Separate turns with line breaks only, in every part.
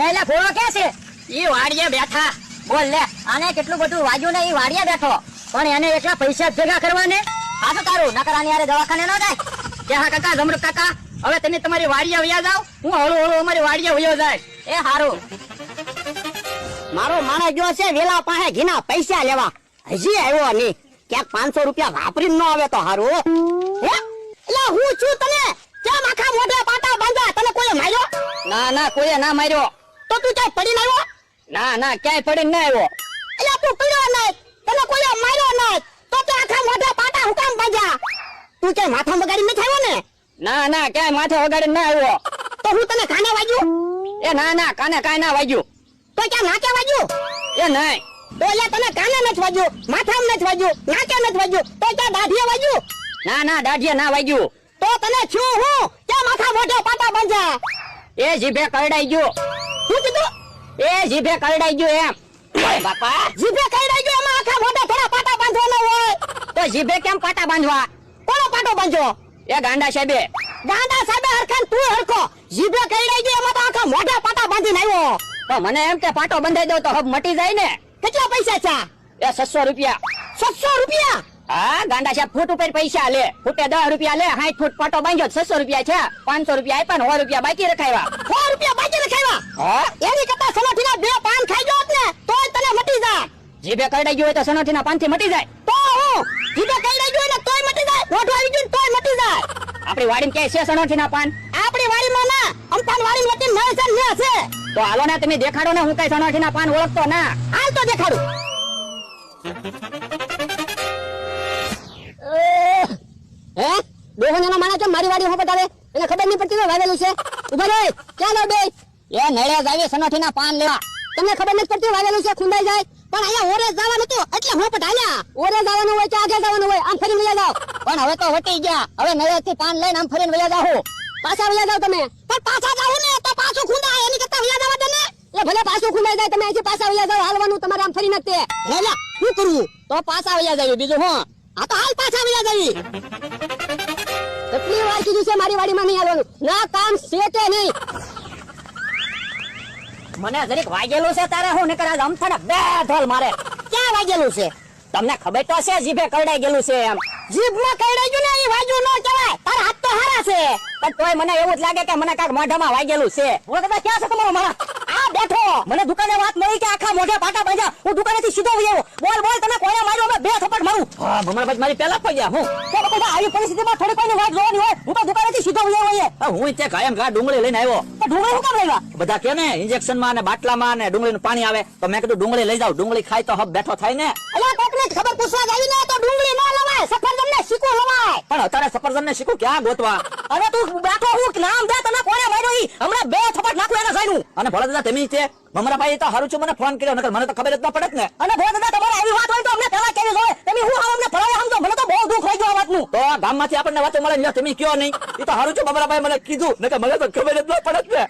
એટલે ફોડો ક્યાં છે? ઈ વાડીએ બેઠા. બોલ લે, આને કેટલું બધું વાગ્યું ને ઈ વાડીએ બેઠો, પણ એને એટલા પૈસા ભેગા કરવા ને આ તો તારું નકરાની યારે દવાખાને ન જાય. કે હા કાકા, જમરૂક કાકા, હવે તમે તમારી વાડીએ વયા જાવ, હું હળુ અમારી વાડીએ વયો જાય. એ હારું.
મારો માણસ ગયો છે વેલા પાસે ઘીના પૈસા લેવા, હજી આવ્યો નહીં. ક્યાંક 500 રૂપિયા વાપરી ન આવે તો હારું. હે એટલે હું છું તને કેમ આખા મોઢે પાટા બાંધા? તને કોઈ માર્યો?
ના ના, કોઈએ ના માર્યો.
તો તું ક્યાંય પડીને આવ્યો?
ના ના, ક્યાંય પડીને ના આવ્યો.
એટલે તું પીડ્યો નહીં, તને કોઈ માર્યો નહીં, તો તે આખા મોઢે પાટા હું કામ બાંધ્યા? તું ક્યાંય માથા બગાડી નથી આવ્યો ને?
ના ના, ક્યાંય માથે વગાડીને ના આવ્યો.
તો હું તને કાને વાગ્યું?
એ ના ના, કાને કાંઈ ના વાગ્યું.
તો ક્યાં નાકે વાગ્યું?
એ નહીં.
તો એટલે તને કાને નથી વાગ્યું, માથામાં નથી વાગ્યું, નાકે નથી વાગ્યું, તો ક્યાં દાઢીએ વાગ્યું?
ના ના, દાઢીએ ના વાગ્યું.
તો તને છું હું ક્યાં માથા મોઢે પાટા બાંધ્યા?
એ જીભે કરડાઈ ગયો.
શું કીધું?
એ જીભે કરડાઈ ગયો એમ. ઓય બાપા,
જીભે કઈડાઈ ગયો, એમાં આખા મોઢે થોડા પાટા બાંધવાના હોય.
તો જીભે કેમ પાટા બાંધવા?
કોનો પાટો બાંધ્યો?
એ ગાંડા સાહેબે.
ગાંડા સાહેબે હરખાન તું હરખો. જીભે કઈડાઈ ગયો, એમાં તો આખા મોઢે પાટા બાંધીને આવ્યો.
તો મને એમ કે પાટો બંધાઈ દો તો હબ મટી જાય ને.
કેટલા પૈસા છે?
એ 600 રૂપિયા.
700 રૂપિયા?
હા, ગાંડા સાહેબ ફૂટ ઉપર પૈસા લે. ફૂટે 10 રૂપિયા લે. 60 ફૂટ પાટો બાંધ્યો, 600 રૂપિયા છે. 500 રૂપિયા આપ્યા ને 100 રૂપિયા બાકી રખાવ્યા.
100 રૂપિયા બાકી રખાવ્યા?
હા,
એની કરતા સનોઠીના 2 પાન ખાઈ ગયો ને તોય તને મટી જાય.
જીભે કરડાઈ ગયો હોય તો સનોઠીના પાનથી મટી જાય.
તો હું જીભે કઈડાઈ ગયો ને તોય મટી જાય, મોઢું આવી ગયું ને તોય મટી જાય.
આપણી વાડીમાં ક્યાંય છે સનોઠીના પાન?
આપણી વાડીમાં ના, અમથાન વાડીમાં વચ્ચે નળ છે ને છે.
તો હાલો ને, તમે દેખાડો ને. હું કઈ સનોઠીના પાન ઓળખતો ના.
હાલ તો દેખાડું. હે દોહનનો માણા કેમ મારી વાડી હોપટ આવે? એને ખબર નહીં પડતી વાવેલું છે. ઉભા રે, ક્યાં લો બે?
એ નળે જાવી સનોઠીના પાન લેવા.
તમને ખબર નથી પડતી વાવેલું છે, ખુંદાઈ જાય. પણ અહીંયા ઓરે જવાનું હતું એટલે હોપટ હાલ્યા. ઓરે જવાનું હોય કે આગે જવાનું હોય, આમ ફરીને વયા જાવ.
પણ હવે તો વટી ગયા. હવે નળેથી પાન લઈને આમ ફરીને વયા જાહું.
પાછા વયા જાવ તમે. પણ પાછા જાવ ને તો પાછું ખુંદાય, એની કરતા વયા જવા દે ને. એ ભલે પાછું ખુંદાઈ જાય, તમે અહીંથી પાછા વયા જાવ. હાલવાનું તમારે આમ ફરી નથી. હેલા શું કરવું?
તો પાછા વયા જાવી, બીજું હું?
આ તો હાલ પાછા વયા જાવી. કેટલી વાર કીધું છે મારી વાડીમાં નહીં આવવાનું. ના કામ સેટે નહીં.
મને જરીક વાગેલું છે તારે. હું નીકળ્યા જ અમથાના 2 ઢોલ મારે.
ક્યાં વાગેલું છે?
તમને ખબર તો છે જીભે કરડાઈ ગયેલું છે એમ.
જીભમાં કઈડાઈ ગયું ને એ વાગ્યું ન કહેવાય. તારા હાથ તો હારા છે.
પણ તોય મને એવું જ લાગે કે મને કાંઈક મોઢામાં વાગેલું છે.
હું કદાચ ક્યાં છે તમારો મારા? આ બેઠો.
મને દુકાને વાત મળી કે આખા મોઢે પાટા બાંધ્યા. હું દુકાનેથી સીધો આવ્યો. બોલ બોલ, તને કોણે માર્યો? મેં 2 થપ્પડ મારું. હા, ભમરાબાદ મારી પહેલા પગ્યા. હું
તો બધા આવી પરિસ્થિતિમાં થોડી કોઈની વાત જોવાની હોય. હું તો દુકાનેથી સીધો આવ્યો.
હું તે કાયમ ઘા ડુંગળી લઈને આવ્યો.
તો ડુંગળી શું કામ લાવ્યા?
બધા કે ને ઇન્જેક્શન માં ને બાટલામાં ને ડુંગળીનું પાણી આવે, તો મેં કીધું ડુંગળી લઈ જાવ. ડુંગળી ખાય તો હબ બેઠો થાય ને.
અલ્યા કોકને ખબર પૂછવા જાવી ને તો ડુંગળી ન લવાય, સફરજન ને શીકો લવાય.
પણ અત્યારે સફરજન ને શીખું ક્યાં ગોતવા?
હવે તું બેઠો હું નામ દે, તને કોણે માર્યો? ઈ હમણાં 2 થપ્પડ નાખું એને સાઈનું.
અને ભોળા દાદા તમે છે ભમરાભાઈ તો હારું છું મને ફોન કર્યો, નકર મને તો ખબર જ ન પડત ને.
અને ભોળા દાદા તમારે આવી વાત હોય તો અમને પહેલા કેવી જોઈએ. તમે હું અમને ભરાવે સમજો. મને તો બહુ દુઃખ થઈ ગયું આ વાતનું.
તો ગામમાંથી આપણને વાતો મળે ને, તમે કયો નહીં. એ તો હારું છું ભમરાભાઈ મને કીધું, નકર મને તો ખબર જ ન પડત ને.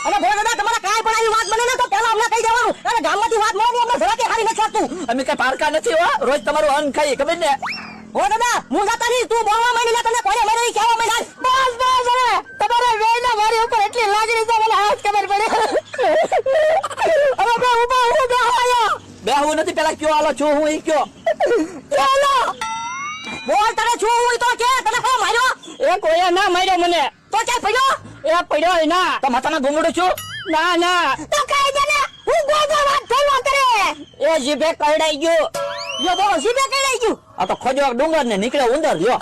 અને ભોળા દાદા તમારે કાંઈ પણ આવી વાત બને ને તો પહેલા અમને કહી દેવાનું. અને ગામમાંથી વાત મળે અમને જરાકે હારી નથી લાગતું.
અમે કઈ પારકા નથી હો, રોજ તમારું અન્ન ખાઈએ, ખબર ને.
હો દાદા, હું જાતા નહીં. તું બોલવા માંડી ને તને કોને મારી કહેવા માંડ. બસ બસ હવે તમારે વેયના મારી ઉપર એટલી લાગણી છે, મને આજ ખબર પડે. હવે બે ઉભા હું બેહાયો.
બેહવું નથી, પેલા કયો હાલો છું હું ઈ કયો.
ચાલો બોલ, તને છું હું તો કે તને કોણ માર્યો?
એ કોઈ ના માર્યો મને.
તો ક્યાં પડ્યો?
એ પડ્યો ના. તો માથામાં ઘૂંઘડું છું. ના ના,
તો કહી દે ને. હું ગોગો વાત કરવા કરે.
એ જીભે કરડાઈ ગયું.
યો બોલો, જીભે કઈડાઈ ગયું?
આ તો ખોજો ડુંગર ને નીકળે ઉંદર લ્યો.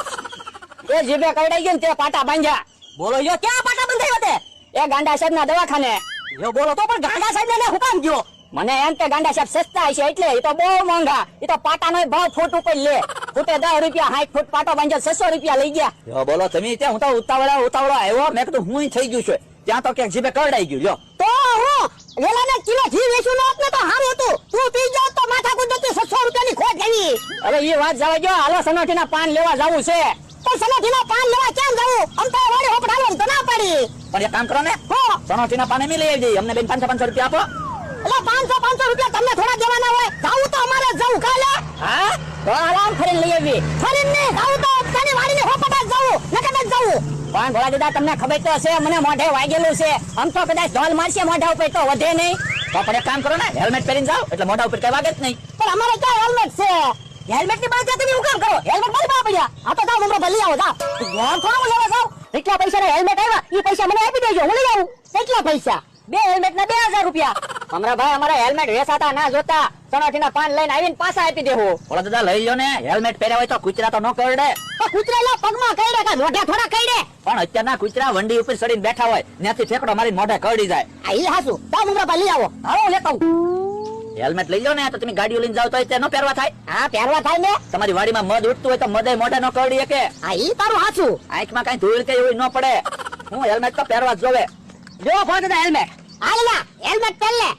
એ જીભે કરડાઈ ગયું ને તે પાટા બાંધ્યા.
બોલો યો, ક્યાં પાટા બંધાયો તે?
એ ગાંડા સાહેબ ના દવાખાને.
યો બોલો, તો પણ ગાંડા સાહેબ ને હુકામ ગયો?
મને એમ કે ગાંડા સાહેબ સસ્તા છે એટલે. એ તો બહુ મોંઘા. એ તો પાટાનો ભાવ ફૂટ ઉપર લે. ફૂટે 10 રૂપિયા, 60 ફૂટ પાટો બાંધ્યો 600 રૂપિયા લઈ ગયા. યો બોલો તમે ત્યાં. હું તો ઉતાવળો આવ્યો. મેં કીધું હું થઈ ગયું છે ત્યાં તો ક્યાંક જીભે કરડાઈ ગયું. લ્યો
તો હું વેલાને કિલો ઘી વેચ્યું ન હોત ને તો હારું હતું. તું પી ગયો તો માથા કુદરતી 600 રૂપિયાની ખોટ ગઈ.
હવે એ વાત જવા ગયો. હાલો સનોઠીના પાન લેવા જવું છે.
તો સનોઠીના પાન લેવા કેમ જવું? અમ તો વાડી હોપટ હાલવાનું તો ના પાડી.
પણ એક કામ કરો ને, સનોઠીના પાન એમ લઈ આવી. અમને બેન 500 રૂપિયા આપો.
એટલે 500 રૂપિયા તમને થોડા દેવાના હોય? જાવું તો અમારે જવું કાલે.
હા, તો આરામ ફરીને લઈ આવી.
ફરીને નહીં જાવું તો તને વાડીને હોપટ જ જવું, નકર જ જવું.
પણ ભોળા દાદા તમને ખબર તો હશે મને મોઢે વાગેલું છે આમ તો કદાચ ઢોલ મારશે મોઢા ઉપર તો વધે નહીં. તો પણ એક કામ કરો ને હેલ્મેટ પહેરીને જાઓ એટલે મોઢા ઉપર કઈ વાગે જ નહીં.
પણ અમારે ક્યાં હેલ્મેટ છે?
હેલ્મેટ ની બાજુ તમે હું કામ કરો હેલ્મેટ મારી પાસે પડ્યા.
આ તો જાઓ મમરા ભલી આવો જાઓ.
યાર થોડું હું લેવા જાઉં.
એટલા પૈસા હેલ્મેટ આવ્યા એ પૈસા મને આપી દેજો, હું લઈ આવું. કેટલા પૈસા?
બે હેલ્મેટ ના 2000 રૂપિયા. અમરાભાઈ અમારા હેલ્મેટ વેચાતા ના જોતા સનોઠીના પાન લઈને આવીને પાછા આપી દેવું. ભોળા દાદા લઈ લો ને હેલ્મેટ પહેર્યા હોય તો કૂતરા તો ન કરડે.
કૂતરા પગમાં કઈડે કે મોઢા થોડા કઈડે?
પણ અત્યારના કૂતરા વંડી ઉપર ચડીને બેઠા હોય ત્યાંથી ઠેકડો મારીને મોઢે કરડી જાય.
આ ઈ હાસુ જાઓ મમરા ભલી આવો.
હાલો હું લેતો આવું. હેલ્મેટ લઈ લો ને તો તમે ગાડીઓ લઈને જાવ તો તે ન પહેરવા થાય.
હા પહેરવા થાય ને.
તમારી વાડીમાં મધ ઉઠતું હોય તો મધે મોઢે ન કરડી કે
આ ઈ તારું હાસુ.
આંખમાં કઈ ધૂળ કે એવું ન પડે. હું હેલ્મેટ તો પહેરવા જ જોવે. જો ભોળા દાદા હેલ્મેટ
હાલના હેલ્મેટ પહેર લે.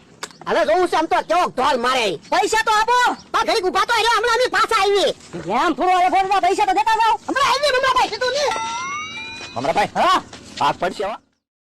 હવે જોઉં છે આમ તો કેવો ઢોલ મારે.
પૈસા તો આપો.
પણ ઘડીક ઊભા તો રે, હમણાં અમે પાછા આવી.
એમ થોડું હવે ભોળા દાદા પૈસા તો દેતા જાવ.
હમણાં આવી મમરા ભાઈ કીધું ને.
અમરાભાઈ હા ભાગ પડશે હો.